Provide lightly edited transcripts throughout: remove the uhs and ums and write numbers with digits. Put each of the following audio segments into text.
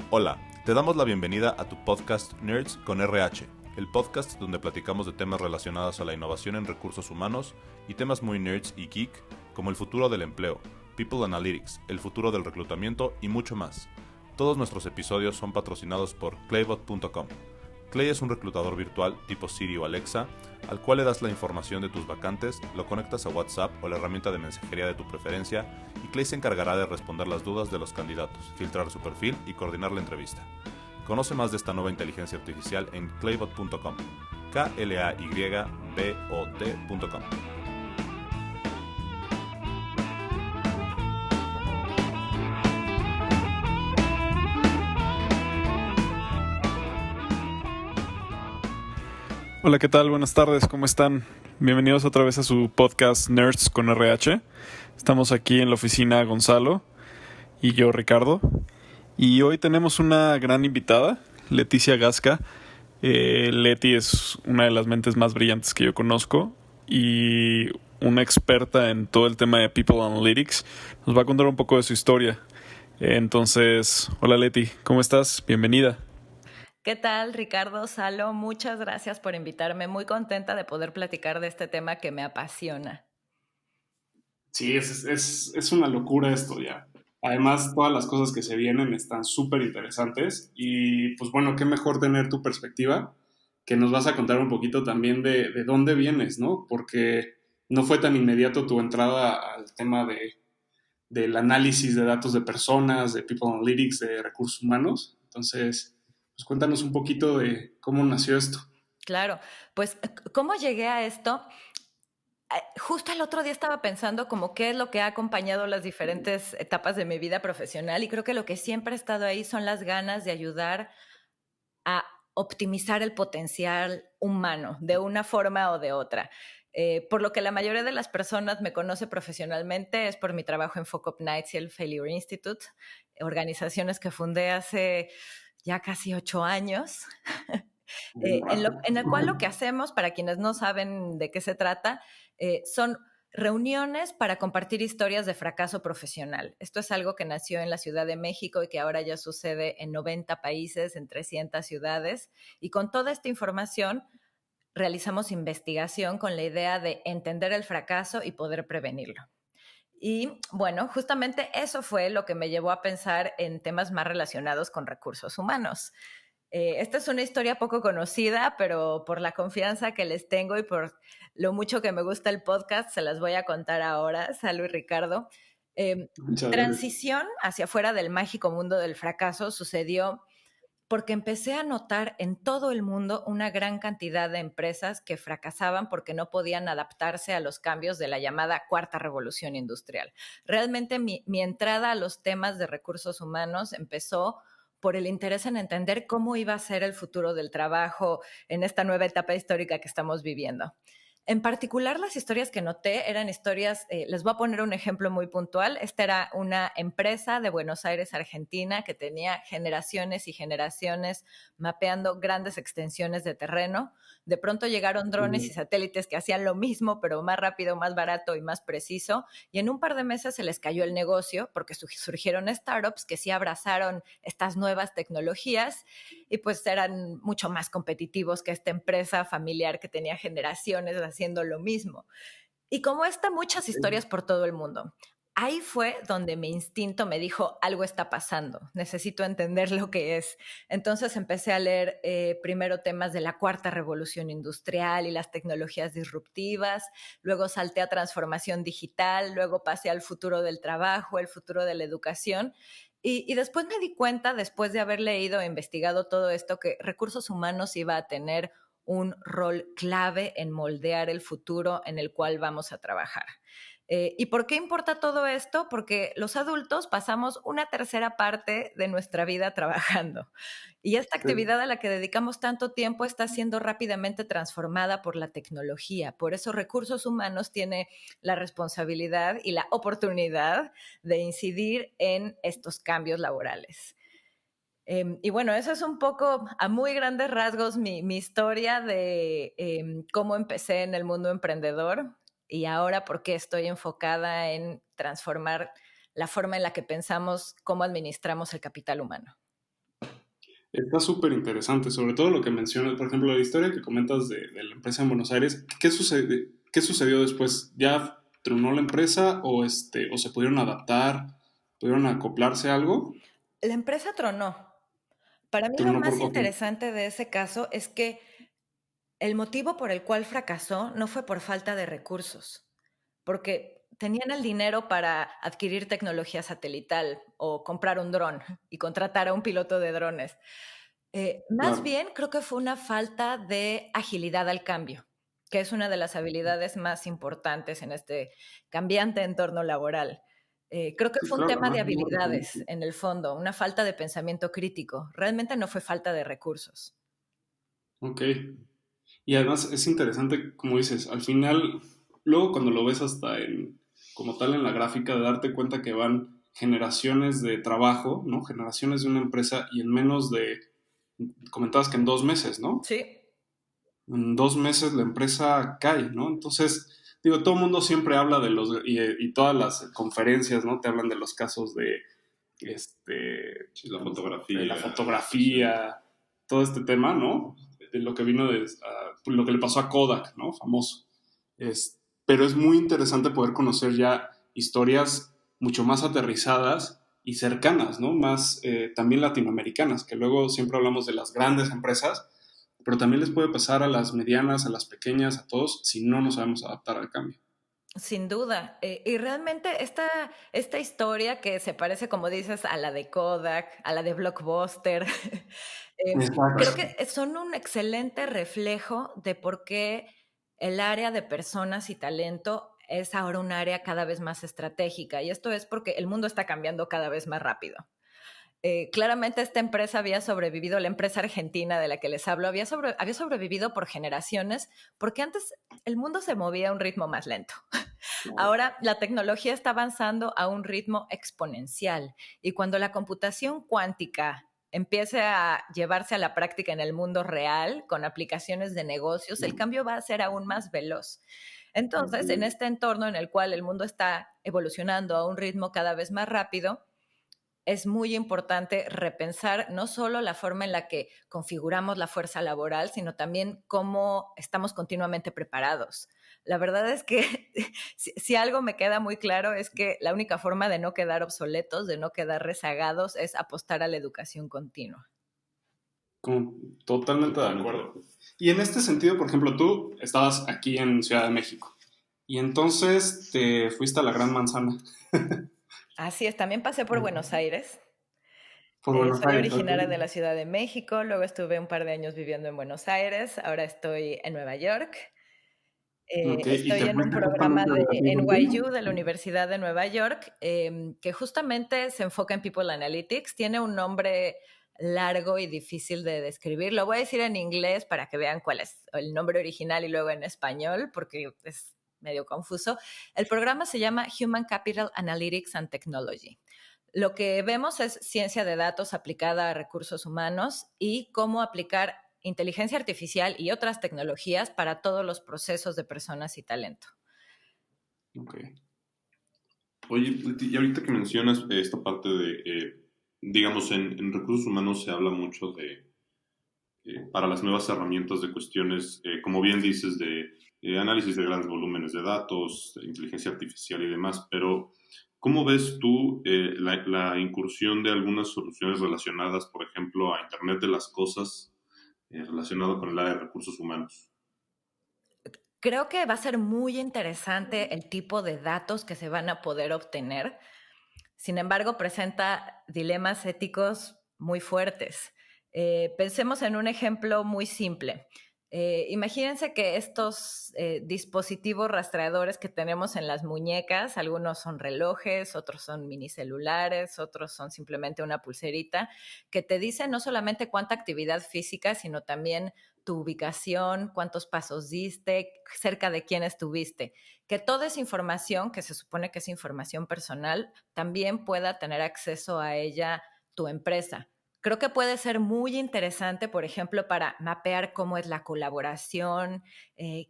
Hola, te damos la bienvenida a tu podcast Nerds con RH, el podcast donde platicamos de temas relacionados a la innovación en recursos humanos y temas muy nerds y geek como el futuro del empleo, People Analytics, el futuro del reclutamiento y mucho más. Todos nuestros episodios son patrocinados por Claybot.com. Clay es un reclutador virtual tipo Siri o Alexa, al cual le das la información de tus vacantes, lo conectas a WhatsApp o la herramienta de mensajería de tu preferencia y Clay se encargará de responder las dudas de los candidatos, filtrar su perfil y coordinar la entrevista. Conoce más de esta nueva inteligencia artificial en claybot.com, Klaybot.com. Hola, ¿qué tal? Buenas tardes, ¿cómo están? Bienvenidos otra vez a su podcast Nerds con RH. Estamos aquí en la oficina Gonzalo y yo, Ricardo. Y hoy tenemos una gran invitada, Leticia Gasca. Leti es una de las mentes más brillantes que yo conozco y una experta en todo el tema de People Analytics. Nos va a contar un poco de su historia. Entonces, hola Leti, ¿cómo estás? Bienvenida. ¿Qué tal, Ricardo, Salo? Muchas gracias por invitarme. Muy contenta de poder platicar de este tema que me apasiona. Sí, es una locura esto ya. Además, todas las cosas que se vienen están súper interesantes y pues bueno, qué mejor tener tu perspectiva, que nos vas a contar un poquito también de dónde vienes, ¿no? Porque no fue tan inmediato tu entrada al tema del análisis de datos de personas, de People Analytics, de recursos humanos. Entonces, pues cuéntanos un poquito de cómo nació esto. Claro, pues, ¿cómo llegué a esto? Justo el otro día estaba pensando como qué es lo que ha acompañado las diferentes etapas de mi vida profesional y creo que lo que siempre ha estado ahí son las ganas de ayudar a optimizar el potencial humano de una forma o de otra. Por lo que la mayoría de las personas me conoce profesionalmente es por mi trabajo en Fuck Up Nights y el Failure Institute, organizaciones que fundé hace ya casi 8 años. Un rato. En el cual lo que hacemos, para quienes no saben de qué se trata, son reuniones para compartir historias de fracaso profesional. Esto es algo que nació en la Ciudad de México y que ahora ya sucede en 90 países, en 300 ciudades. Y con toda esta información realizamos investigación con la idea de entender el fracaso y poder prevenirlo. Y bueno, justamente eso fue lo que me llevó a pensar en temas más relacionados con recursos humanos. Esta es una historia poco conocida, pero por la confianza que les tengo y por lo mucho que me gusta el podcast, se las voy a contar ahora. Salud, Ricardo. Muchas gracias. Transición hacia afuera del mágico mundo del fracaso sucedió porque empecé a notar en todo el mundo una gran cantidad de empresas que fracasaban porque no podían adaptarse a los cambios de la llamada cuarta revolución industrial. Realmente mi entrada a los temas de recursos humanos empezó por el interés en entender cómo iba a ser el futuro del trabajo en esta nueva etapa histórica que estamos viviendo. En particular, las historias que noté eran historias, les voy a poner un ejemplo muy puntual. Esta era una empresa de Buenos Aires, Argentina, que tenía generaciones y generaciones mapeando grandes extensiones de terreno. De pronto llegaron drones y satélites que hacían lo mismo, pero más rápido, más barato y más preciso. Y en un par de meses se les cayó el negocio porque surgieron startups que sí abrazaron estas nuevas tecnologías y pues eran mucho más competitivos que esta empresa familiar que tenía generaciones haciendo lo mismo. Y como esta, muchas historias por todo el mundo. Ahí fue donde mi instinto me dijo, algo está pasando, necesito entender lo que es. Entonces empecé a leer primero temas de la cuarta revolución industrial y las tecnologías disruptivas, luego salté a transformación digital, luego pasé al futuro del trabajo, el futuro de la educación. Y después me di cuenta, después de haber leído e investigado todo esto, que recursos humanos iba a tener un rol clave en moldear el futuro en el cual vamos a trabajar. ¿Y por qué importa todo esto? Porque los adultos pasamos una tercera parte de nuestra vida trabajando. Y esta Sí. actividad a la que dedicamos tanto tiempo está siendo rápidamente transformada por la tecnología. Por eso recursos humanos tiene la responsabilidad y la oportunidad de incidir en estos cambios laborales. Y bueno, eso es un poco a muy grandes rasgos mi historia de cómo empecé en el mundo emprendedor y ahora por qué estoy enfocada en transformar la forma en la que pensamos cómo administramos el capital humano. Está súper interesante, sobre todo lo que mencionas, por ejemplo, la historia que comentas de la empresa en Buenos Aires. ¿Qué sucedió después? ¿Ya tronó la empresa o se pudieron adaptar, pudieron acoplarse a algo? La empresa tronó. Para mí lo Tronó por... más Ok, interesante de ese caso es que el motivo por el cual fracasó no fue por falta de recursos, porque tenían el dinero para adquirir tecnología satelital o comprar un dron y contratar a un piloto de drones. Más claro. bien creo que fue una falta de agilidad al cambio, que es una de las habilidades más importantes en este cambiante entorno laboral. Creo que Sí, fue un claro, tema de además no lo habilidades reconocí. en el fondo, una falta de pensamiento crítico. Realmente no fue falta de recursos. Ok. Y además es interesante, como dices, al final, luego cuando lo ves hasta como tal en la gráfica, de darte cuenta que van generaciones de trabajo, ¿no? Generaciones de una empresa y en menos de, comentabas que en 2 meses, ¿no? Sí, En 2 meses la empresa cae, ¿no? Entonces, digo, todo el mundo siempre habla y todas las conferencias, ¿no? Te hablan de los casos Sí, la de la fotografía, fotografía, todo este tema, ¿no? De lo que vino lo que le pasó a Kodak, ¿no? Famoso. Pero es muy interesante poder conocer ya historias mucho más aterrizadas y cercanas, ¿no? Más también latinoamericanas, que luego siempre hablamos de las grandes empresas, pero también les puede pasar a las medianas, a las pequeñas, a todos, si no nos sabemos adaptar al cambio. sin duda. Y realmente esta historia que se parece, como dices, a la de Kodak, a la de Blockbuster, creo Exacto. que son un excelente reflejo de por qué el área de personas y talento es ahora un área cada vez más estratégica. Y esto es porque el mundo está cambiando cada vez más rápido. Claramente esta empresa había sobrevivido, la empresa argentina de la que les hablo, había sobrevivido por generaciones, porque antes el mundo se movía a un ritmo más lento. Ahora la tecnología está avanzando a un ritmo exponencial y cuando la computación cuántica empiece a llevarse a la práctica en el mundo real con aplicaciones de negocios, el cambio va a ser aún más veloz. Entonces, en este entorno en el cual el mundo está evolucionando a un ritmo cada vez más rápido, es muy importante repensar no solo la forma en la que configuramos la fuerza laboral, sino también cómo estamos continuamente preparados. La verdad es que si algo me queda muy claro es que la única forma de no quedar obsoletos, de no quedar rezagados, es apostar a la educación continua. Totalmente de Totalmente de acuerdo. acuerdo. Y en este sentido, por ejemplo, tú estabas aquí en Ciudad de México y entonces te fuiste a la Gran Manzana Así es, también pasé por Buenos Aires. por Buenos Soy Aires, ¿ok? originaria de la Ciudad de México, luego estuve un par de años viviendo en Buenos Aires, ahora estoy en Nueva York. Ok, y Estoy te en un fuiste programa justamente de de aquí NYU, contigo. de la Universidad de Nueva York, que justamente se enfoca en People Analytics. Tiene un nombre largo y difícil de describir. Lo voy a decir en inglés para que vean cuál es el nombre original y luego en español, porque es medio confuso. El programa se llama Human Capital Analytics and Technology. Lo que vemos es ciencia de datos aplicada a recursos humanos y cómo aplicar inteligencia artificial y otras tecnologías para todos los procesos de personas y talento. Ok. Oye, y ahorita que mencionas esta parte de, digamos, en recursos humanos se habla mucho de, para las nuevas herramientas de cuestiones, como bien dices, de análisis de grandes volúmenes de datos, de inteligencia artificial y demás, pero ¿cómo ves tú la incursión de algunas soluciones relacionadas, por ejemplo, a Internet de las Cosas, relacionado con el área de recursos humanos? Creo que va a ser muy interesante el tipo de datos que se van a poder obtener. Sin embargo, presenta dilemas éticos muy fuertes. Pensemos en un ejemplo muy simple. Imagínense que estos dispositivos rastreadores que tenemos en las muñecas, algunos son relojes, otros son minicelulares, otros son simplemente una pulserita, que te dicen no solamente cuánta actividad física, sino también tu ubicación, cuántos pasos diste, cerca de quién estuviste. Que toda esa información, que se supone que es información personal, también pueda tener acceso a ella tu empresa. Creo que puede ser muy interesante, por ejemplo, para mapear cómo es la colaboración,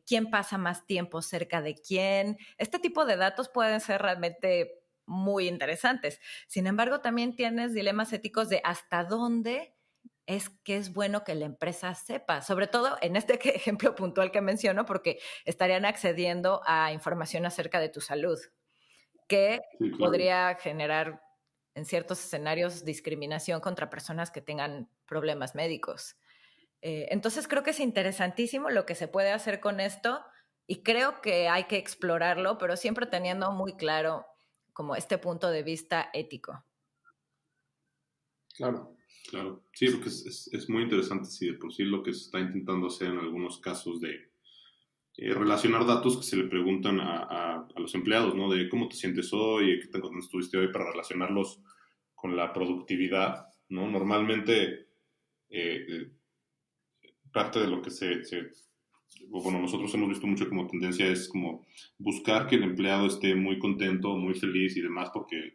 quién pasa más tiempo cerca de quién. Este tipo de datos pueden ser realmente muy interesantes. Sin embargo, también tienes dilemas éticos de hasta dónde es que es bueno que la empresa sepa, sobre todo en este ejemplo puntual que menciono, porque estarían accediendo a información acerca de tu salud, que Sí, claro. podría generar en ciertos escenarios discriminación contra personas que tengan problemas médicos. Entonces creo que es interesantísimo lo que se puede hacer con esto y creo que hay que explorarlo, pero siempre teniendo muy claro como este punto de vista ético. Claro. Claro, sí, porque es muy interesante, sí, de por sí lo que se está intentando hacer en algunos casos de relacionar datos que se le preguntan a los empleados, ¿no? De cómo te sientes hoy, qué tan contento estuviste hoy, para relacionarlos con la productividad, ¿no? Normalmente, eh, parte de lo que bueno, nosotros hemos visto mucho como tendencia es como buscar que el empleado esté muy contento, muy feliz y demás, porque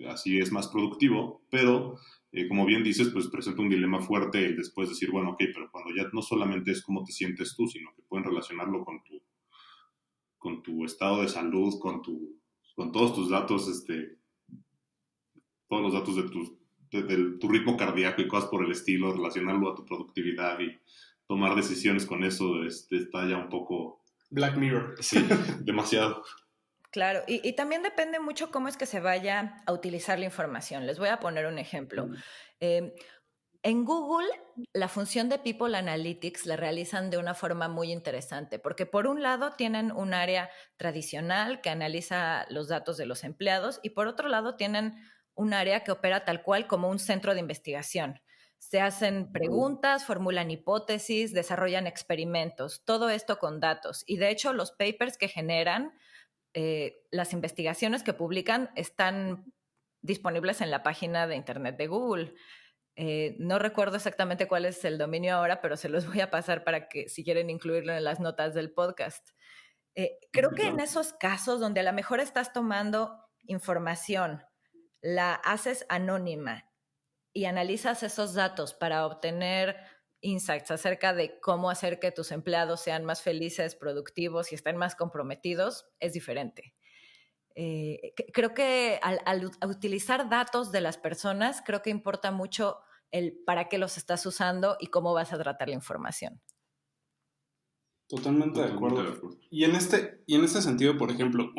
así es más productivo, pero como bien dices, pues presenta un dilema fuerte el después decir, bueno, ok, pero cuando ya no solamente es cómo te sientes tú, sino que pueden relacionarlo con tu estado de salud, con todos tus datos, todos los datos de tu ritmo cardíaco y cosas por el estilo, relacionarlo a tu productividad y tomar decisiones con eso, está ya un poco... Black Mirror. Sí, demasiado. Claro, y también depende mucho cómo es que se vaya a utilizar la información. Les voy a poner un ejemplo. En Google, la función de People Analytics la realizan de una forma muy interesante, porque por un lado tienen un área tradicional que analiza los datos de los empleados y por otro lado tienen un área que opera tal cual como un centro de investigación. Se hacen preguntas, formulan hipótesis, desarrollan experimentos, todo esto con datos. Y de hecho, los papers que generan, las investigaciones que publican están disponibles en la página de internet de Google. No recuerdo exactamente cuál es el dominio ahora, pero se los voy a pasar para que si quieren incluirlo en las notas del podcast. Creo que en esos casos donde a lo mejor estás tomando información, la haces anónima y analizas esos datos para obtener insights acerca de cómo hacer que tus empleados sean más felices, productivos y estén más comprometidos, es diferente. Creo que al utilizar datos de las personas, creo que importa mucho el para qué los estás usando y cómo vas a tratar la información. Totalmente de acuerdo. Y en este sentido, por ejemplo,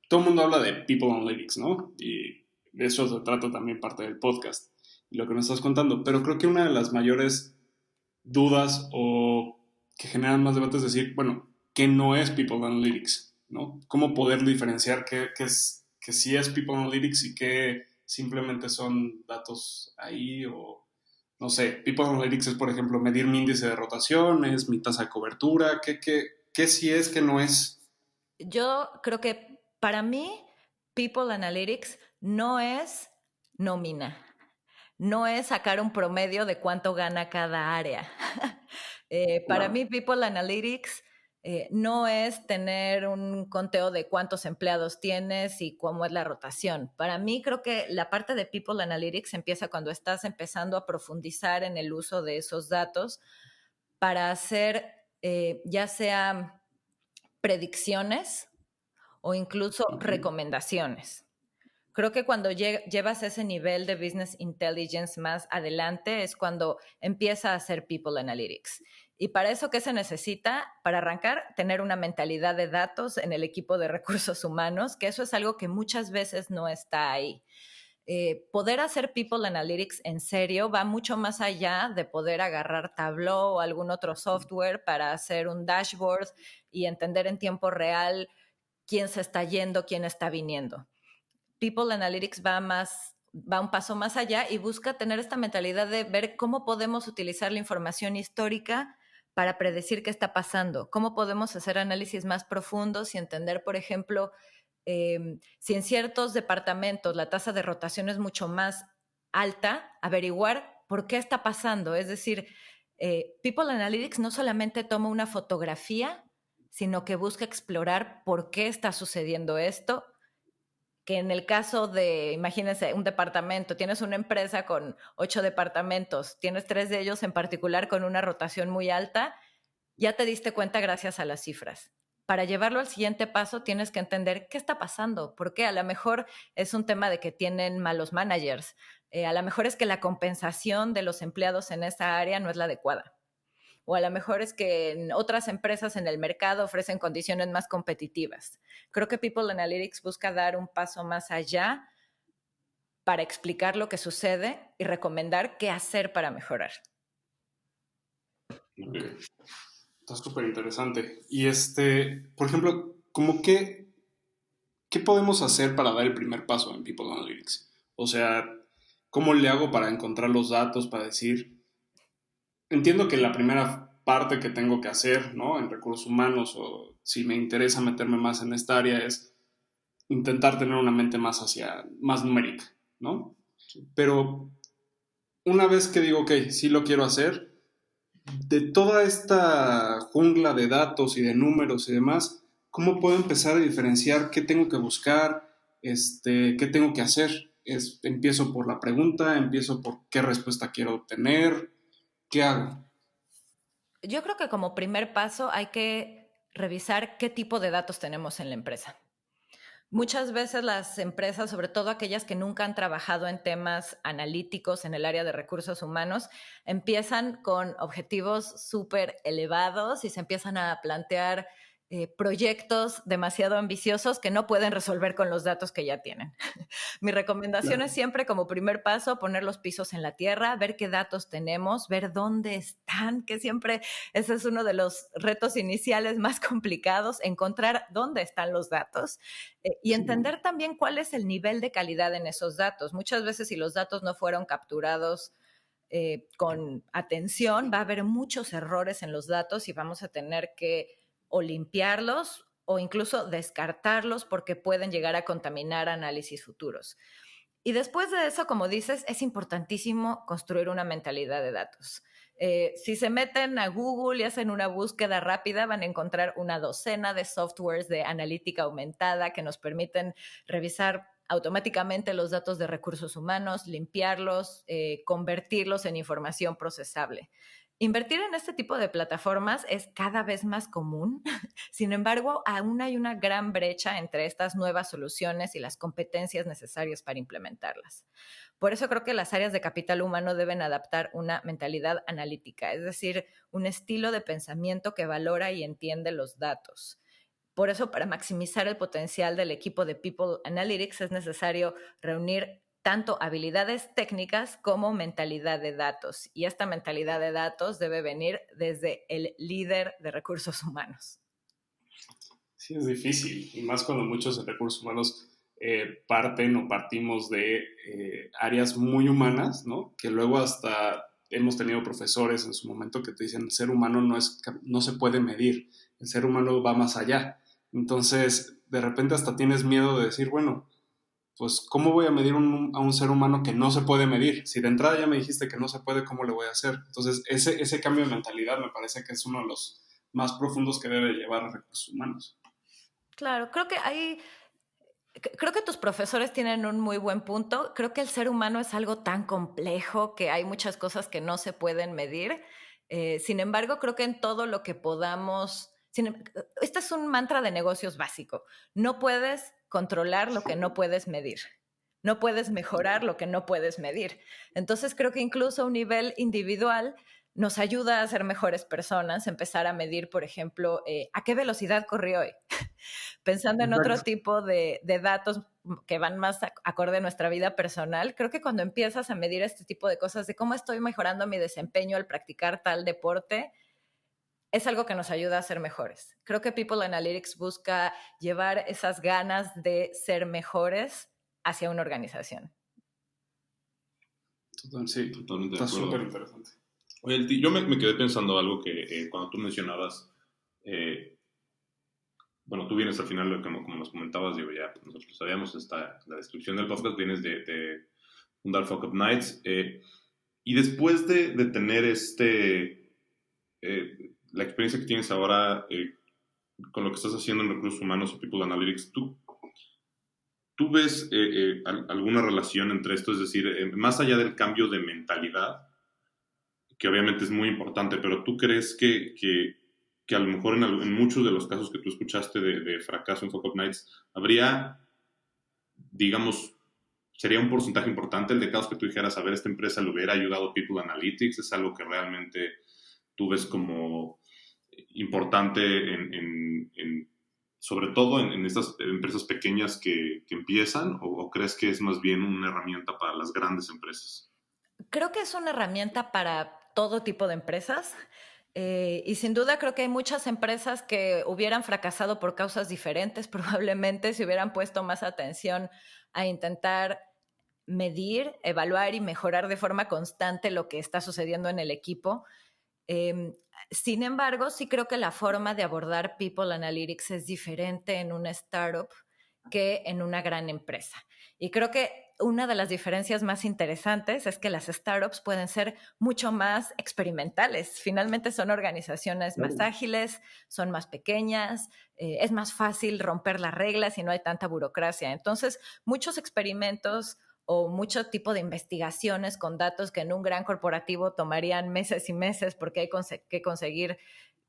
todo el mundo habla de People Analytics, ¿no? Y de eso se trata también parte del podcast y lo que nos estás contando. Pero creo que una de las mayores dudas o que generan más debates es decir, bueno, ¿qué no es People Analytics? ¿No? ¿Cómo poder diferenciar que sí es People Analytics y que simplemente son datos ahí o no sé, People Analytics es, por ejemplo, medir mi índice de rotación, es mi tasa de cobertura, ¿qué sí es, qué no es? Yo creo que para mí, People Analytics no es nómina, no es sacar un promedio de cuánto gana cada área. Para mí, People Analytics no es tener un conteo de cuántos empleados tienes y cómo es la rotación. Para mí, creo que la parte de People Analytics empieza cuando estás empezando a profundizar en el uso de esos datos para hacer ya sea predicciones o incluso recomendaciones. Creo que cuando llevas ese nivel de business intelligence más adelante es cuando empieza a hacer people analytics. Y para eso, ¿qué se necesita? Para arrancar, tener una mentalidad de datos en el equipo de recursos humanos, que eso es algo que muchas veces no está ahí. Poder hacer people analytics en serio va mucho más allá de poder agarrar Tableau o algún otro software para hacer un dashboard y entender en tiempo real quién se está yendo, quién está viniendo. People Analytics va un paso más allá y busca tener esta mentalidad de ver cómo podemos utilizar la información histórica para predecir qué está pasando, cómo podemos hacer análisis más profundos y entender, por ejemplo, si en ciertos departamentos la tasa de rotación es mucho más alta, averiguar por qué está pasando. Es decir, People Analytics no solamente toma una fotografía, sino que busca explorar por qué está sucediendo esto, que en el caso de, imagínense, un departamento, tienes una empresa con 8 departamentos, tienes 3 de ellos en particular con una rotación muy alta, ya te diste cuenta gracias a las cifras. Para llevarlo al siguiente paso tienes que entender qué está pasando, porque a lo mejor es un tema de que tienen malos managers, A lo mejor es que la compensación de los empleados en esa área no es la adecuada. O a lo mejor es que en otras empresas en el mercado ofrecen condiciones más competitivas. Creo que People Analytics busca dar un paso más allá para explicar lo que sucede y recomendar qué hacer para mejorar. Okay. Está súper interesante. Y por ejemplo, ¿qué podemos hacer para dar el primer paso en People Analytics? O sea, ¿cómo le hago para encontrar los datos, para decir, entiendo que la primera parte que tengo que hacer, ¿no? En recursos humanos, o si me interesa meterme más en esta área, es intentar tener una mente más numérica, ¿no? Pero una vez que digo, ok, sí lo quiero hacer, de toda esta jungla de datos y de números y demás, ¿cómo puedo empezar a diferenciar qué tengo que buscar, qué tengo que hacer? Empiezo por la pregunta, empiezo por qué respuesta quiero obtener, ¿qué hago? Yo creo que como primer paso hay que revisar qué tipo de datos tenemos en la empresa. Muchas veces las empresas, sobre todo aquellas que nunca han trabajado en temas analíticos en el área de recursos humanos, empiezan con objetivos súper elevados y se empiezan a plantear proyectos demasiado ambiciosos que no pueden resolver con los datos que ya tienen. Mi recomendación Claro. es siempre como primer paso poner los pisos en la tierra, ver qué datos tenemos, ver dónde están, que siempre ese es uno de los retos iniciales más complicados, encontrar dónde están los datos y Sí. entender también cuál es el nivel de calidad en esos datos. Muchas veces si los datos no fueron capturados con atención, va a haber muchos errores en los datos y vamos a tener que o limpiarlos o incluso descartarlos porque pueden llegar a contaminar análisis futuros. Y después de eso, como dices, es importantísimo construir una mentalidad de datos. Si se meten a Google y hacen una búsqueda rápida, van a encontrar una docena de softwares de analítica aumentada que nos permiten revisar automáticamente los datos de recursos humanos, limpiarlos, convertirlos en información procesable. Invertir en este tipo de plataformas es cada vez más común. Sin embargo, aún hay una gran brecha entre estas nuevas soluciones y las competencias necesarias para implementarlas. Por eso creo que las áreas de capital humano deben adaptar una mentalidad analítica, es decir, un estilo de pensamiento que valora y entiende los datos. Por eso, para maximizar el potencial del equipo de People Analytics es necesario reunir tanto habilidades técnicas como mentalidad de datos. Y esta mentalidad de datos debe venir desde el líder de recursos humanos. Sí, es difícil, y más cuando muchos recursos humanos parten o partimos de áreas muy humanas, ¿no? Que luego hasta hemos tenido profesores en su momento que te dicen el ser humano no se puede medir, el ser humano va más allá. Entonces, de repente hasta tienes miedo de decir, bueno, pues ¿cómo voy a medir a un ser humano que no se puede medir? Si de entrada ya me dijiste que no se puede, ¿cómo le voy a hacer? Entonces, ese cambio de mentalidad me parece que es uno de los más profundos que debe llevar a recursos humanos. Claro, creo que tus profesores tienen un muy buen punto. Creo que el ser humano es algo tan complejo que hay muchas cosas que no se pueden medir. Sin embargo, creo que en todo lo que podamos... Este es un mantra de negocios básico. No puedes controlar lo que no puedes medir. No puedes mejorar lo que no puedes medir. Entonces, creo que incluso a un nivel individual nos ayuda a ser mejores personas, empezar a medir, por ejemplo, a qué velocidad corrió hoy. Pensando en otro Exacto. tipo de datos que van más acorde a nuestra vida personal, creo que cuando empiezas a medir este tipo de cosas, de cómo estoy mejorando mi desempeño al practicar tal deporte, es algo que nos ayuda a ser mejores. Creo que People Analytics busca llevar esas ganas de ser mejores hacia una organización. Sí, Totalmente de está súper acuerdo. interesante. Oye, yo me quedé pensando algo que cuando tú mencionabas, eh, bueno, tú vienes al final, como nos comentabas, digo, ya pues, nosotros sabíamos, la descripción del podcast, vienes de fundar Fuck Up Nights, y después de tener la experiencia que tienes ahora con lo que estás haciendo en recursos humanos y People Analytics, ¿tú ves alguna relación entre esto? Es decir, más allá del cambio de mentalidad, que obviamente es muy importante, pero ¿tú crees que a lo mejor en muchos de los casos que tú escuchaste de fracaso en Fuck Up Nights, habría, digamos, ¿Sería un porcentaje importante el de casos que tú dijeras, a ver, esta empresa le hubiera ayudado People Analytics? ¿Es algo que realmente tú ves como importante sobre todo en estas empresas pequeñas que empiezan, o crees que es más bien una herramienta para las grandes empresas? Creo que es una herramienta para todo tipo de empresas. Y sin duda creo que hay muchas empresas que hubieran fracasado por causas diferentes, probablemente si hubieran puesto más atención a intentar medir, evaluar y mejorar de forma constante lo que está sucediendo en el equipo. Eh, Sin embargo, sí creo que la forma de abordar People Analytics es diferente en una startup que en una gran empresa. Y creo que una de las diferencias más interesantes es que las startups pueden ser mucho más experimentales. Finalmente son organizaciones más ágiles, son más pequeñas, es más fácil romper las reglas y no hay tanta burocracia. Entonces, muchos experimentos o mucho tipo de investigaciones con datos que en un gran corporativo tomarían meses y meses porque hay que conseguir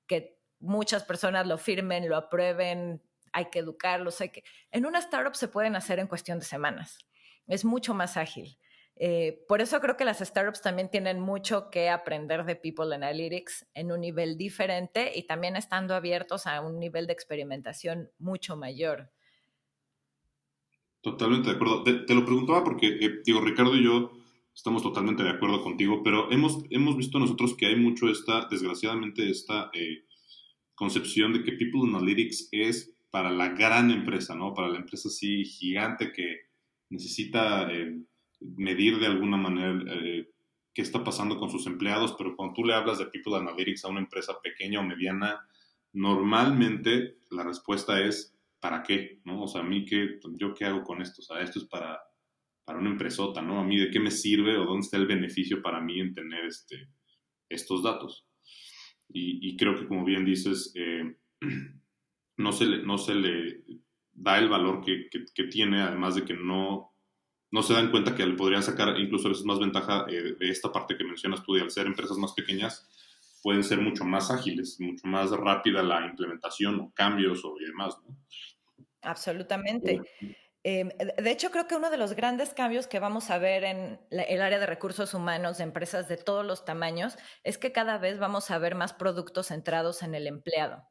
que muchas personas lo firmen, lo aprueben, hay que educarlos. En una startup se pueden hacer en cuestión de semanas. Es mucho más ágil. Por eso creo que las startups también tienen mucho que aprender de People Analytics en un nivel diferente y también estando abiertos a un nivel de experimentación mucho mayor. Totalmente de acuerdo. Te lo preguntaba porque, digo, Ricardo y yo estamos totalmente de acuerdo contigo, pero hemos visto nosotros que hay mucho desgraciadamente, esta concepción de que People Analytics es para la gran empresa, ¿no? Para la empresa así gigante que necesita medir de alguna manera qué está pasando con sus empleados, pero cuando tú le hablas de People Analytics a una empresa pequeña o mediana, normalmente la respuesta es ¿para qué? ¿No? O sea, a mí ¿yo qué hago con esto? O sea, esto es para una empresota, ¿no? A mí ¿de qué me sirve o dónde está el beneficio para mí en tener estos datos? Y creo que como bien dices, no se le da el valor que tiene, además de que no se dan cuenta que le podrían sacar incluso a veces más ventaja de esta parte que mencionas tú, de al ser empresas más pequeñas, pueden ser mucho más ágiles, mucho más rápida la implementación o cambios y demás, ¿no? Absolutamente. De hecho, creo que uno de los grandes cambios que vamos a ver en el área de recursos humanos de empresas de todos los tamaños es que cada vez vamos a ver más productos centrados en el empleado.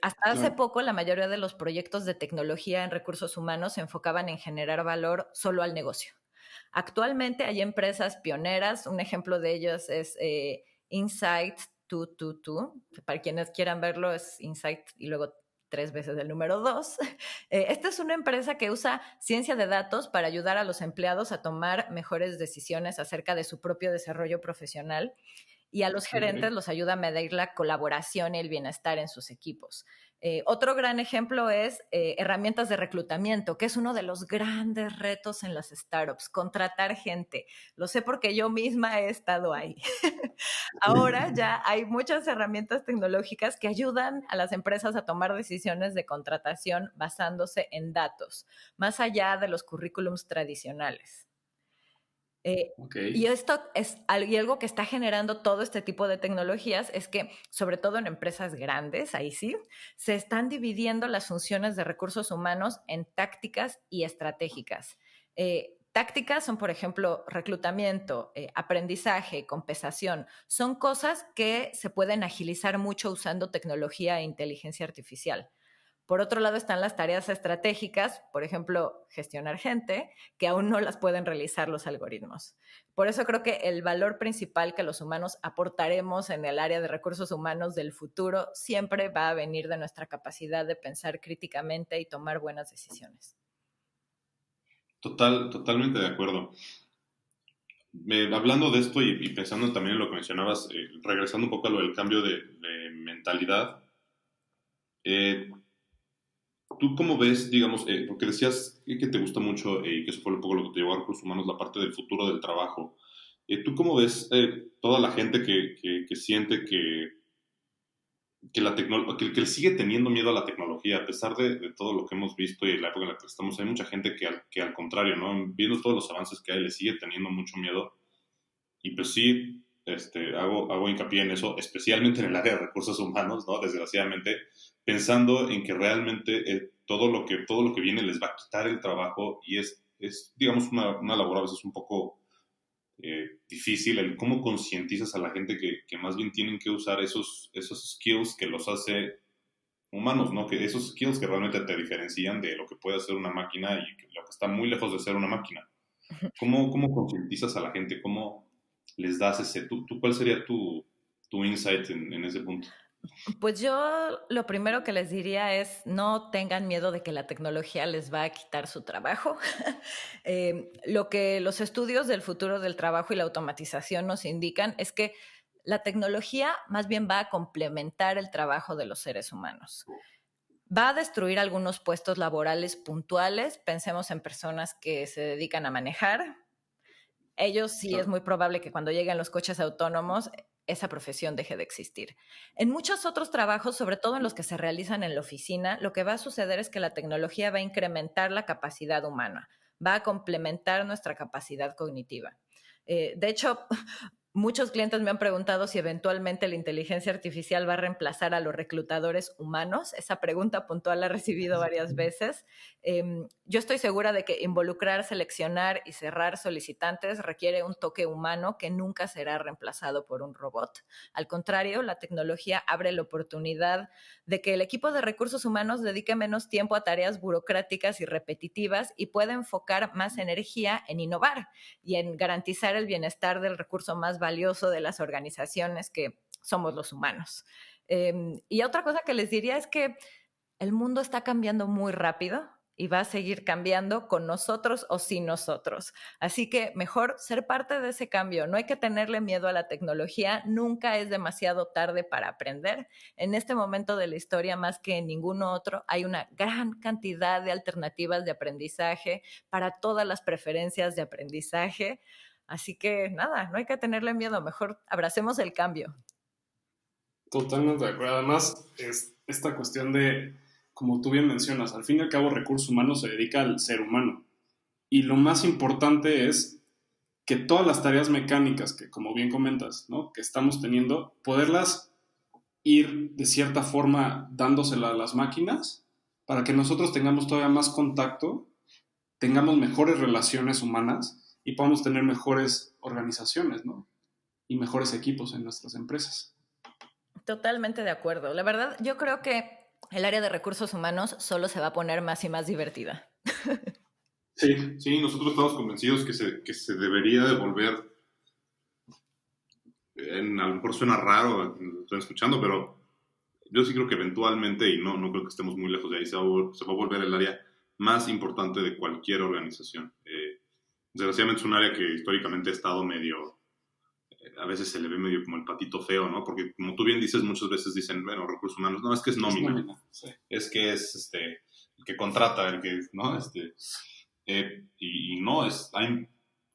Hasta hace Claro. poco, la mayoría de los proyectos de tecnología en recursos humanos se enfocaban en generar valor solo al negocio. Actualmente hay empresas pioneras, un ejemplo de ellos es Insight 222, para quienes quieran verlo es Insight y luego 3 veces el número 2. Esta es una empresa que usa ciencia de datos para ayudar a los empleados a tomar mejores decisiones acerca de su propio desarrollo profesional y a los gerentes Ok. los ayuda a medir la colaboración y el bienestar en sus equipos. Otro gran ejemplo es herramientas de reclutamiento, que es uno de los grandes retos en las startups, contratar gente. Lo sé porque yo misma he estado ahí. Ahora ya hay muchas herramientas tecnológicas que ayudan a las empresas a tomar decisiones de contratación basándose en datos, más allá de los currículums tradicionales. Ok. Y esto es algo que está generando todo este tipo de tecnologías, es que sobre todo en empresas grandes, ahí sí, se están dividiendo las funciones de recursos humanos en tácticas y estratégicas. Tácticas son, por ejemplo, reclutamiento, aprendizaje, compensación. Son cosas que se pueden agilizar mucho usando tecnología e inteligencia artificial. Por otro lado están las tareas estratégicas, por ejemplo, gestionar gente, que aún no las pueden realizar los algoritmos. Por eso creo que el valor principal que los humanos aportaremos en el área de recursos humanos del futuro siempre va a venir de nuestra capacidad de pensar críticamente y tomar buenas decisiones. Totalmente de acuerdo. Hablando de esto y pensando también en lo que mencionabas, regresando un poco a lo del cambio de mentalidad, eh, ¿tú cómo ves, digamos, porque decías que te gusta mucho y que eso fue un poco lo que te llevó a recursos humanos, la parte del futuro del trabajo? ¿Tú cómo ves toda la gente que siente que le sigue teniendo miedo a la tecnología, a pesar de todo lo que hemos visto y la época en la que estamos? Hay mucha gente que al contrario, ¿no? Viendo todos los avances que hay, le sigue teniendo mucho miedo. Y pues sí, hago hincapié en eso, especialmente en el área de recursos humanos, ¿no? Desgraciadamente, pensando en que realmente todo lo que viene les va a quitar el trabajo y es es, digamos, una labor a veces un poco difícil, el cómo concientizas a la gente que más bien tienen que usar esos skills que los hace humanos, ¿no? Que esos skills que realmente te diferencian de lo que puede hacer una máquina y lo que está muy lejos de ser una máquina. ¿Cómo concientizas a la gente? ¿Cómo les das cuál sería tu insight en ese punto? Pues yo lo primero que les diría es no tengan miedo de que la tecnología les va a quitar su trabajo. Lo que los estudios del futuro del trabajo y la automatización nos indican es que la tecnología más bien va a complementar el trabajo de los seres humanos. Va a destruir algunos puestos laborales puntuales. Pensemos en personas que se dedican a manejar. Ellos sí es muy probable que cuando lleguen los coches autónomos esa profesión deje de existir. En muchos otros trabajos, sobre todo en los que se realizan en la oficina, lo que va a suceder es que la tecnología va a incrementar la capacidad humana, va a complementar nuestra capacidad cognitiva. De hecho, muchos clientes me han preguntado si eventualmente la inteligencia artificial va a reemplazar a los reclutadores humanos. Esa pregunta puntual la he recibido varias veces. Yo estoy segura de que involucrar, seleccionar y cerrar solicitantes requiere un toque humano que nunca será reemplazado por un robot. Al contrario, la tecnología abre la oportunidad de que el equipo de recursos humanos dedique menos tiempo a tareas burocráticas y repetitivas y pueda enfocar más energía en innovar y en garantizar el bienestar del recurso más valioso de las organizaciones, que somos los humanos. Y otra cosa que les diría es que el mundo está cambiando muy rápido y va a seguir cambiando con nosotros o sin nosotros. Así que mejor ser parte de ese cambio. No hay que tenerle miedo a la tecnología. Nunca es demasiado tarde para aprender. En este momento de la historia, más que en ninguno otro, hay una gran cantidad de alternativas de aprendizaje para todas las preferencias de aprendizaje. Así que nada, no hay que tenerle miedo. Mejor abracemos el cambio. Totalmente de acuerdo. Además, es esta cuestión de, como tú bien mencionas, al fin y al cabo, recursos humanos se dedica al ser humano. Y lo más importante es que todas las tareas mecánicas que, como bien comentas, ¿no? Que estamos teniendo, poderlas ir de cierta forma dándosela a las máquinas para que nosotros tengamos todavía más contacto, tengamos mejores relaciones humanas y podamos tener mejores organizaciones, ¿no? Y mejores equipos en nuestras empresas. Totalmente de acuerdo. La verdad, yo creo que el área de recursos humanos solo se va a poner más y más divertida. Sí, sí, nosotros estamos convencidos que se debería de volver, a lo mejor suena raro, lo estoy escuchando, pero yo sí creo que eventualmente, y no creo que estemos muy lejos de ahí, se va a volver el área más importante de cualquier organización. Desgraciadamente es un área que históricamente ha estado medio, a veces se le ve medio como el patito feo, ¿no? Porque como tú bien dices, muchas veces dicen, bueno, recursos humanos, no, es que es nómina, Sí. es que es el que contrata, el que, ¿no? Y no,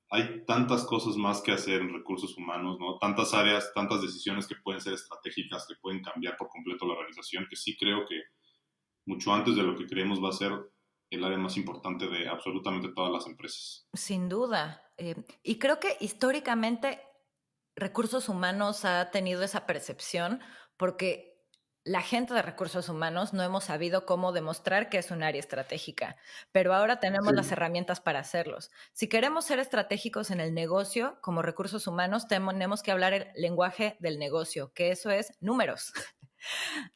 hay tantas cosas más que hacer en recursos humanos, ¿no? Tantas áreas, tantas decisiones que pueden ser estratégicas, que pueden cambiar por completo la organización, que sí creo que mucho antes de lo que creemos va a ser el área más importante de absolutamente todas las empresas. Sin duda. Y creo que históricamente recursos humanos ha tenido esa percepción porque la gente de recursos humanos no hemos sabido cómo demostrar que es un área estratégica, pero ahora tenemos las Sí. herramientas para hacerlos. Si queremos ser estratégicos en el negocio, como recursos humanos, tenemos que hablar el lenguaje del negocio, que eso es números.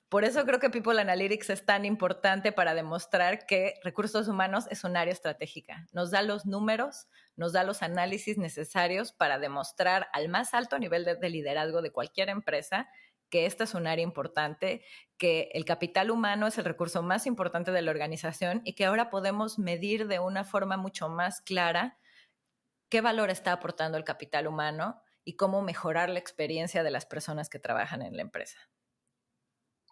Por eso creo que People Analytics es tan importante para demostrar que recursos humanos es un área estratégica. Nos da los números, nos da los análisis necesarios para demostrar al más alto nivel de liderazgo de cualquier empresa que esta es un área importante, que el capital humano es el recurso más importante de la organización y que ahora podemos medir de una forma mucho más clara qué valor está aportando el capital humano y cómo mejorar la experiencia de las personas que trabajan en la empresa.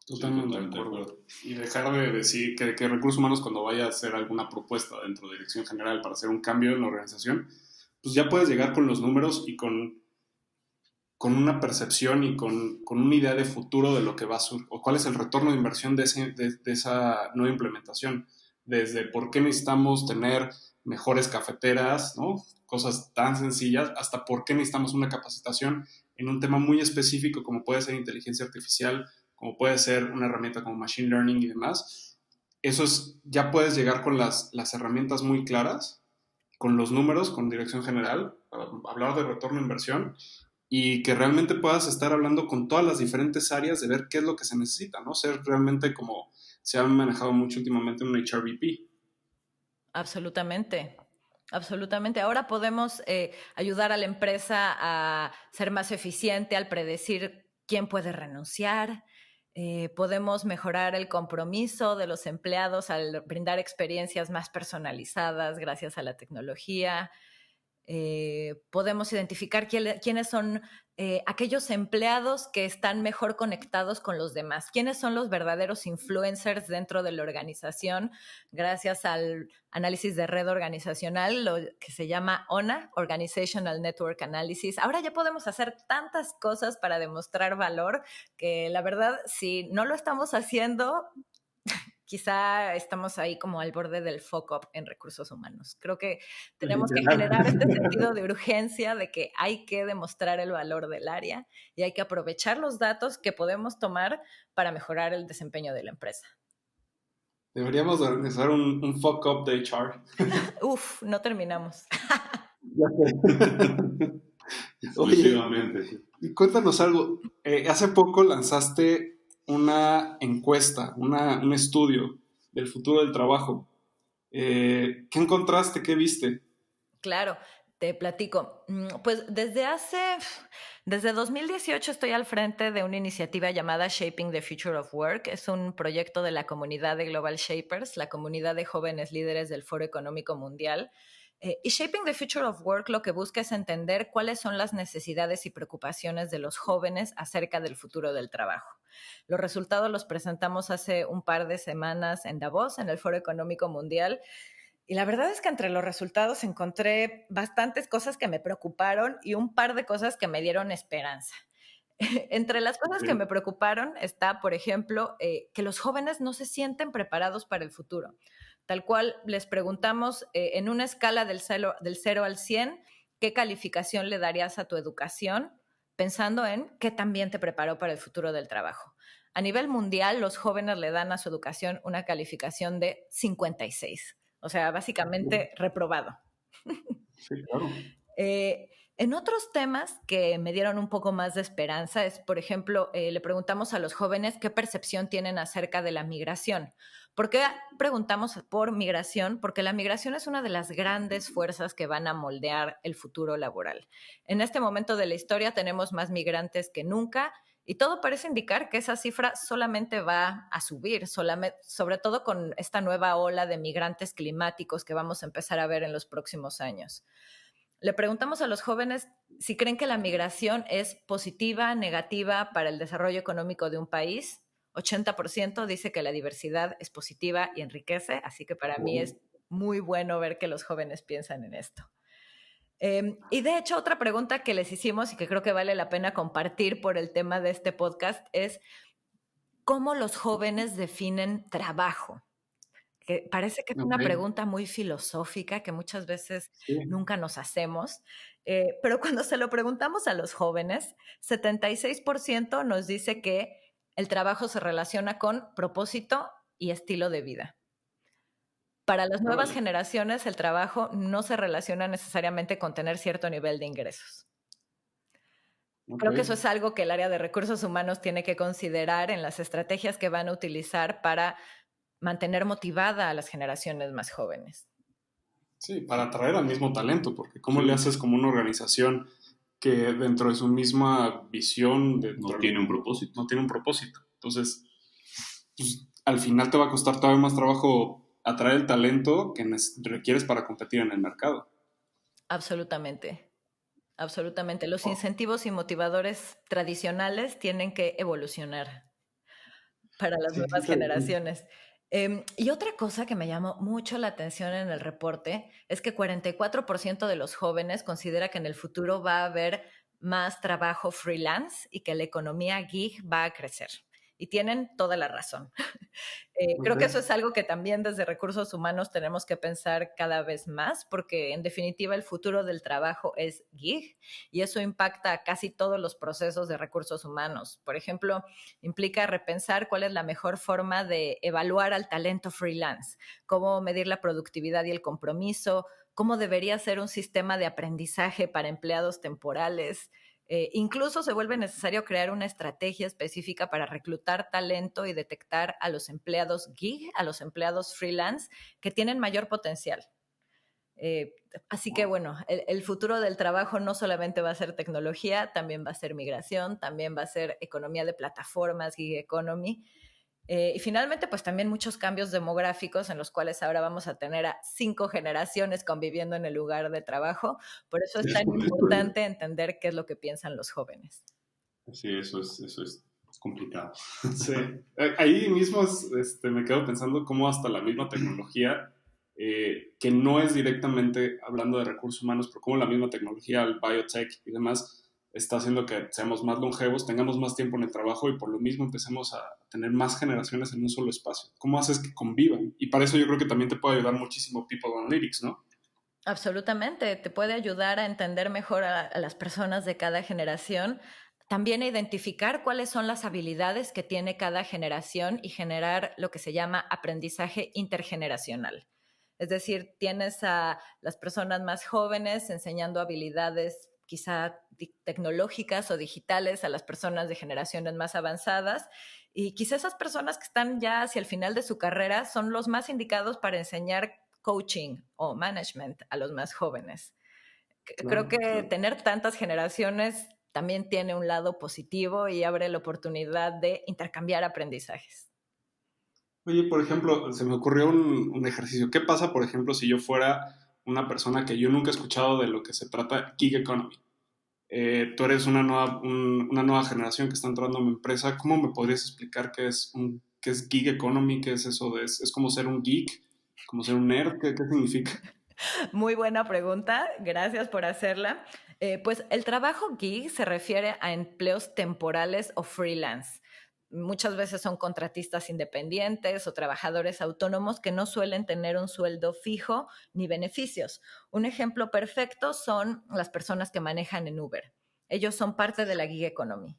Totalmente de acuerdo. Y dejar de decir que recursos humanos, cuando vaya a hacer alguna propuesta dentro de dirección general para hacer un cambio en la organización, pues ya puedes llegar con los números y con una percepción y con una idea de futuro de lo que va a surgir, o cuál es el retorno de inversión de esa nueva implementación. Desde por qué necesitamos tener mejores cafeteras, ¿no? Cosas tan sencillas, hasta por qué necesitamos una capacitación en un tema muy específico como puede ser inteligencia artificial, como puede ser una herramienta como Machine Learning y demás. Eso es, ya puedes llegar con las herramientas muy claras con los números, con dirección general, hablar de retorno a inversión y que realmente puedas estar hablando con todas las diferentes áreas de ver qué es lo que se necesita, ¿no? Ser realmente como se ha manejado mucho últimamente un HRBP. Absolutamente. Absolutamente. Ahora podemos ayudar a la empresa a ser más eficiente al predecir quién puede renunciar. Podemos mejorar el compromiso de los empleados al brindar experiencias más personalizadas gracias a la tecnología. Podemos identificar quiénes son aquellos empleados que están mejor conectados con los demás, quiénes son los verdaderos influencers dentro de la organización, gracias al análisis de red organizacional, lo que se llama ONA, Organizational Network Analysis. Ahora ya podemos hacer tantas cosas para demostrar valor que la verdad, si no lo estamos haciendo, quizá estamos ahí como al borde del fuck up en recursos humanos. Creo que tenemos que generar este sentido de urgencia de que hay que demostrar el valor del área y hay que aprovechar los datos que podemos tomar para mejorar el desempeño de la empresa. Deberíamos organizar un fuck up de HR. Uf, no terminamos. Oye, y cuéntanos algo. Hace poco lanzaste una encuesta, un estudio del futuro del trabajo. ¿Qué encontraste? ¿Qué viste? Claro, te platico. Pues desde 2018 estoy al frente de una iniciativa llamada Shaping the Future of Work. Es un proyecto de la comunidad de Global Shapers, la comunidad de jóvenes líderes del Foro Económico Mundial. Y Shaping the Future of Work lo que busca es entender cuáles son las necesidades y preocupaciones de los jóvenes acerca del futuro del trabajo. Los resultados los presentamos hace un par de semanas en Davos, en el Foro Económico Mundial. Y la verdad es que entre los resultados encontré bastantes cosas que me preocuparon y un par de cosas que me dieron esperanza. Entre las cosas que me preocuparon está, por ejemplo, que los jóvenes no se sienten preparados para el futuro. Tal cual les preguntamos en una escala del 0 al 100, ¿qué calificación le darías a tu educación? Pensando en qué también te preparó para el futuro del trabajo. A nivel mundial, los jóvenes le dan a su educación una calificación de 56. O sea, básicamente reprobado. Sí, claro. En otros temas que me dieron un poco más de esperanza es, por ejemplo, le preguntamos a los jóvenes qué percepción tienen acerca de la migración. ¿Por qué preguntamos por migración? Porque la migración es una de las grandes fuerzas que van a moldear el futuro laboral. En este momento de la historia tenemos más migrantes que nunca y todo parece indicar que esa cifra solamente va a subir, sobre todo con esta nueva ola de migrantes climáticos que vamos a empezar a ver en los próximos años. Le preguntamos a los jóvenes si creen que la migración es positiva, negativa para el desarrollo económico de un país. 80% dice que la diversidad es positiva y enriquece, así que para mí es muy bueno ver que los jóvenes piensan en esto. Y de hecho, otra pregunta que les hicimos y que creo que vale la pena compartir por el tema de este podcast es ¿cómo los jóvenes definen trabajo? Que parece que es una pregunta muy filosófica que muchas veces nunca nos hacemos, pero cuando se lo preguntamos a los jóvenes, 76% nos dice que el trabajo se relaciona con propósito y estilo de vida. Para las nuevas generaciones, el trabajo no se relaciona necesariamente con tener cierto nivel de ingresos. Creo que eso es algo que el área de recursos humanos tiene que considerar en las estrategias que van a utilizar para mantener motivada a las generaciones más jóvenes. Sí, para atraer al mismo talento, porque ¿cómo le haces como una organización que dentro de su misma visión no tiene un propósito? No tiene un propósito. Entonces, pues, al final te va a costar todavía más trabajo atraer el talento que requieres para competir en el mercado. Absolutamente. Absolutamente. Los incentivos y motivadores tradicionales tienen que evolucionar para las nuevas generaciones. Y otra cosa que me llamó mucho la atención en el reporte es que 44% de los jóvenes considera que en el futuro va a haber más trabajo freelance y que la economía gig va a crecer. Y tienen toda la razón. Creo que eso es algo que también desde recursos humanos tenemos que pensar cada vez más, porque en definitiva el futuro del trabajo es gig y eso impacta a casi todos los procesos de recursos humanos. Por ejemplo, implica repensar cuál es la mejor forma de evaluar al talento freelance, cómo medir la productividad y el compromiso, cómo debería ser un sistema de aprendizaje para empleados temporales. Incluso se vuelve necesario crear una estrategia específica para reclutar talento y detectar a los empleados gig, a los empleados freelance que tienen mayor potencial. Así que bueno, el futuro del trabajo no solamente va a ser tecnología, también va a ser migración, también va a ser economía de plataformas, gig economy. Y finalmente, pues también muchos cambios demográficos en los cuales ahora vamos a tener a 5 generaciones conviviendo en el lugar de trabajo. Por eso es tan importante entender qué es lo que piensan los jóvenes. Sí, eso es complicado. Sí, ahí mismo me quedo pensando cómo hasta la misma tecnología, que no es directamente hablando de recursos humanos, pero cómo la misma tecnología, el biotech y demás, está haciendo que seamos más longevos, tengamos más tiempo en el trabajo y por lo mismo empecemos a tener más generaciones en un solo espacio. ¿Cómo haces que convivan? Y para eso yo creo que también te puede ayudar muchísimo People Analytics, ¿no? Absolutamente, te puede ayudar a entender mejor a las personas de cada generación, también a identificar cuáles son las habilidades que tiene cada generación y generar lo que se llama aprendizaje intergeneracional. Es decir, tienes a las personas más jóvenes enseñando habilidades quizá tecnológicas o digitales a las personas de generaciones más avanzadas y quizá esas personas que están ya hacia el final de su carrera son los más indicados para enseñar coaching o management a los más jóvenes. Creo que tener tantas generaciones también tiene un lado positivo y abre la oportunidad de intercambiar aprendizajes. Oye, por ejemplo, se me ocurrió un ejercicio. ¿Qué pasa, por ejemplo, si yo fuera una persona que yo nunca he escuchado de lo que se trata gig economy? Tú eres una nueva generación que está entrando a mi empresa. ¿Cómo me podrías explicar qué es gig economy? ¿Qué es eso es como ser un geek? ¿Como ser un nerd? ¿Qué significa? Muy buena pregunta, gracias por hacerla. Pues el trabajo gig se refiere a empleos temporales o freelance. Muchas veces son contratistas independientes o trabajadores autónomos que no suelen tener un sueldo fijo ni beneficios. Un ejemplo perfecto son las personas que manejan en Uber. Ellos son parte de la gig economy.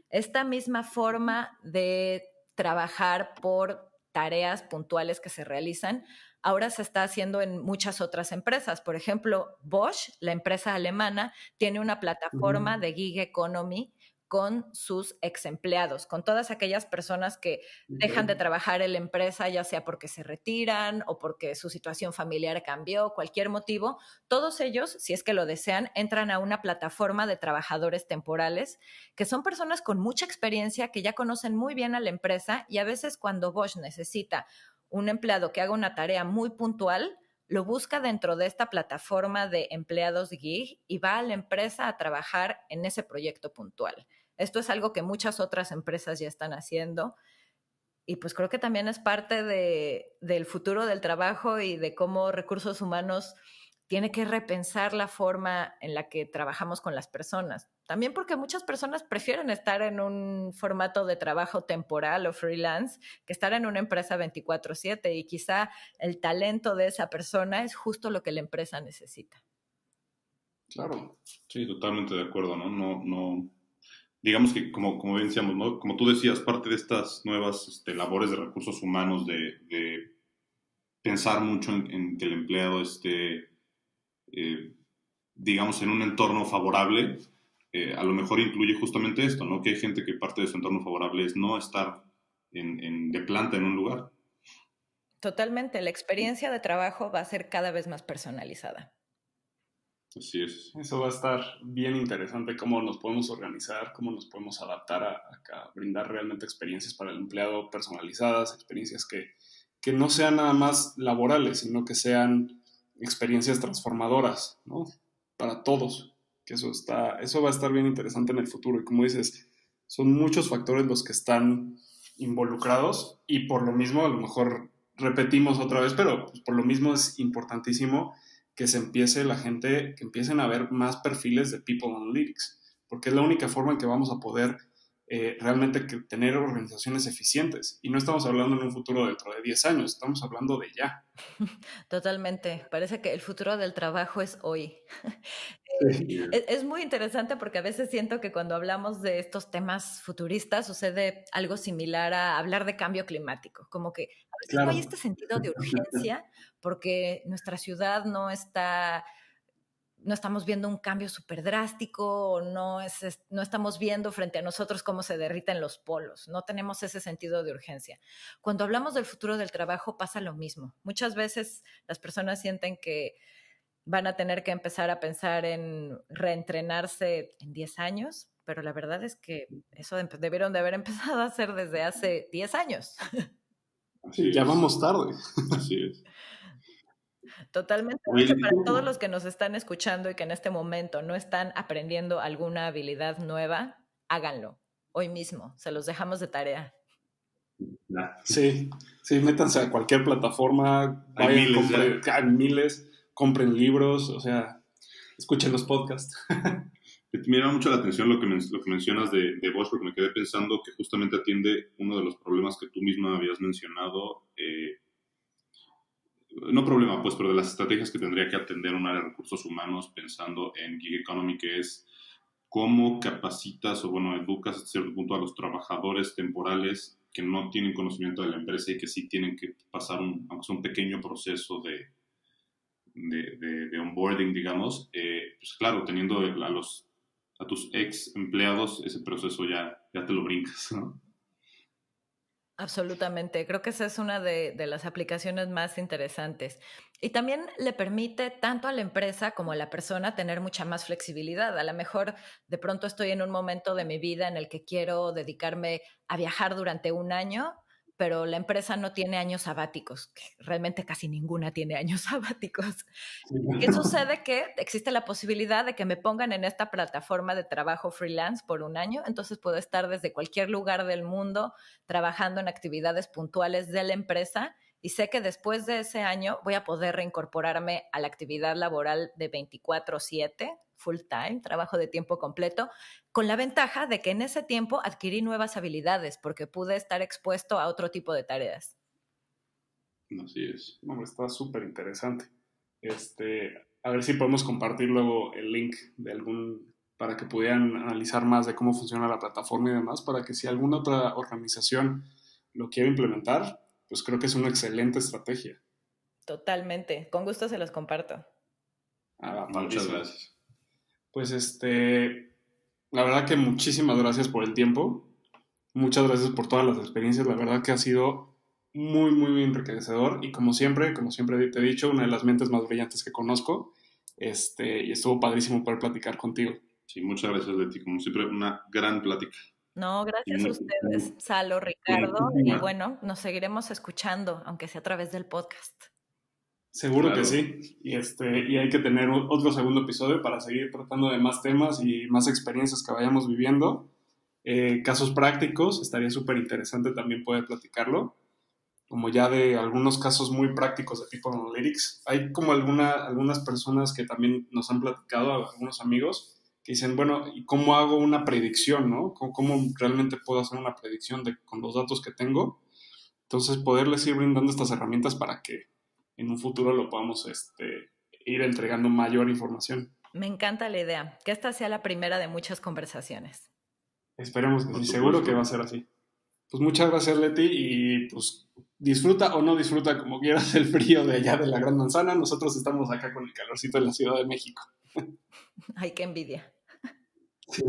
Esta misma forma de trabajar por tareas puntuales que se realizan ahora se está haciendo en muchas otras empresas. Por ejemplo, Bosch, la empresa alemana, tiene una plataforma de gig economy con sus ex empleados, con todas aquellas personas que dejan de trabajar en la empresa, ya sea porque se retiran o porque su situación familiar cambió, cualquier motivo. Todos ellos, si es que lo desean, entran a una plataforma de trabajadores temporales, que son personas con mucha experiencia, que ya conocen muy bien a la empresa y a veces cuando Bosch necesita un empleado que haga una tarea muy puntual, lo busca dentro de esta plataforma de empleados gig y va a la empresa a trabajar en ese proyecto puntual. Esto es algo que muchas otras empresas ya están haciendo y pues creo que también es parte del futuro del trabajo y de cómo recursos humanos tiene que repensar la forma en la que trabajamos con las personas. También porque muchas personas prefieren estar en un formato de trabajo temporal o freelance que estar en una empresa 24/7 y quizá el talento de esa persona es justo lo que la empresa necesita. Claro. Sí, totalmente de acuerdo, ¿no? No, digamos que como bien decíamos, ¿no? Como tú decías, parte de estas nuevas labores de recursos humanos, de pensar mucho en que el empleado esté, eh, digamos, en un entorno favorable, a lo mejor incluye justamente esto, ¿no? Que hay gente que parte de su entorno favorable es no estar de planta en un lugar. Totalmente, la experiencia de trabajo va a ser cada vez más personalizada. Así es. Eso va a estar bien interesante, cómo nos podemos organizar, cómo nos podemos adaptar a brindar realmente experiencias para el empleado personalizadas, experiencias que no sean nada más laborales, sino que sean experiencias transformadoras, ¿no? Para todos. Que eso va a estar bien interesante en el futuro. Y como dices, son muchos factores los que están involucrados y por lo mismo, a lo mejor repetimos otra vez, pero pues, por lo mismo es importantísimo que empiecen a ver más perfiles de People Analytics, porque es la única forma en que vamos a poder realmente que tener organizaciones eficientes. Y no estamos hablando en un futuro dentro de 10 años, estamos hablando de ya. Totalmente. Parece que el futuro del trabajo es hoy. Sí. Es muy interesante porque a veces siento que cuando hablamos de estos temas futuristas sucede algo similar a hablar de cambio climático, como que a veces no hay Claro. este sentido de urgencia porque nuestra ciudad no estamos viendo un cambio súper drástico o no estamos viendo frente a nosotros cómo se derriten los polos, no tenemos ese sentido de urgencia. Cuando hablamos del futuro del trabajo pasa lo mismo. Muchas veces las personas sienten que van a tener que empezar a pensar en reentrenarse en 10 años, pero la verdad es que eso debieron de haber empezado a hacer desde hace 10 años. Sí, ya vamos tarde. Así es. Totalmente. De hecho, para todos los que nos están escuchando y que en este momento no están aprendiendo alguna habilidad nueva, háganlo hoy mismo. Se los dejamos de tarea. Sí, métanse a cualquier plataforma. Hay miles, compren libros, o sea, escuchen los podcasts. Me llama mucho la atención lo que mencionas de Bosch, porque me quedé pensando que justamente atiende uno de los problemas que tú misma habías mencionado. No problema, pues, pero de las estrategias que tendría que atender un área de recursos humanos pensando en gig economy, que es cómo capacitas o, bueno, educas hasta cierto punto a los trabajadores temporales que no tienen conocimiento de la empresa y que sí tienen que pasar aunque sea un pequeño proceso de onboarding, digamos. Pues claro, teniendo a tus ex empleados, ese proceso ya te lo brincas, ¿no? Absolutamente, creo que esa es una de las aplicaciones más interesantes. Y también le permite tanto a la empresa como a la persona tener mucha más flexibilidad. A lo mejor de pronto estoy en un momento de mi vida en el que quiero dedicarme a viajar durante un año, pero la empresa no tiene años sabáticos, que realmente casi ninguna tiene años sabáticos. ¿Qué sucede? Que existe la posibilidad de que me pongan en esta plataforma de trabajo freelance por un año, entonces puedo estar desde cualquier lugar del mundo trabajando en actividades puntuales de la empresa y sé que después de ese año voy a poder reincorporarme a la actividad laboral de 24/7, full time, trabajo de tiempo completo, con la ventaja de que en ese tiempo adquirí nuevas habilidades porque pude estar expuesto a otro tipo de tareas. Así es. No, está súper interesante. A ver si podemos compartir luego el link para que pudieran analizar más de cómo funciona la plataforma y demás, para que si alguna otra organización lo quiere implementar, pues creo que es una excelente estrategia. Totalmente, con gusto se los comparto. Muchas gracias. Pues la verdad que muchísimas gracias por el tiempo, muchas gracias por todas las experiencias, la verdad que ha sido muy, muy, muy enriquecedor y como siempre te he dicho, una de las mentes más brillantes que conozco, y estuvo padrísimo poder platicar contigo. Sí, muchas gracias, Leti, como siempre, una gran plática. No, gracias a ustedes, Salo, Ricardo, y bueno, nos seguiremos escuchando, aunque sea a través del podcast. Seguro claro. Que sí, y hay que tener otro segundo episodio para seguir tratando de más temas y más experiencias que vayamos viviendo. Casos prácticos, estaría súper interesante también poder platicarlo, como ya de algunos casos muy prácticos de People Analytics. Hay como algunas personas que también nos han platicado, algunos amigos, que dicen, bueno, ¿y cómo hago una predicción, no? ¿Cómo realmente puedo hacer una predicción con los datos que tengo? Entonces, poderles ir brindando estas herramientas para que en un futuro lo podamos ir entregando mayor información. Me encanta la idea, que esta sea la primera de muchas conversaciones. Esperemos que sí, seguro que va a ser así. Pues muchas gracias, Leti, y pues disfruta o no disfruta como quieras el frío de allá de la Gran Manzana. Nosotros estamos acá con el calorcito de la Ciudad de México. Ay, qué envidia. Sí.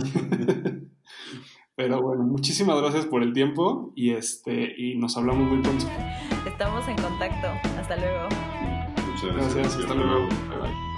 Pero bueno, muchísimas gracias por el tiempo y nos hablamos muy pronto. Estamos en contacto. Hasta luego. Muchas gracias. Hasta luego. Bye bye.